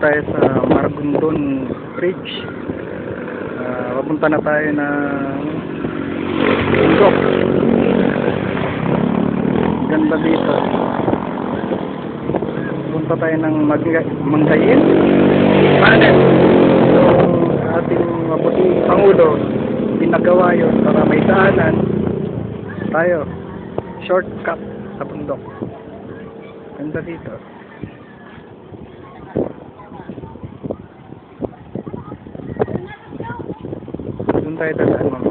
tayo sa Maragondon Bridge. Papunta na tayo na bundok. Ganda dito. Punta tayo ng Mangayin. Paano? So, ating mabuting Pangulo, pinagawa yun para may daanan tayo. Shortcut sa bundok. Ganda dito. Doon tayo dadaan, ma'am.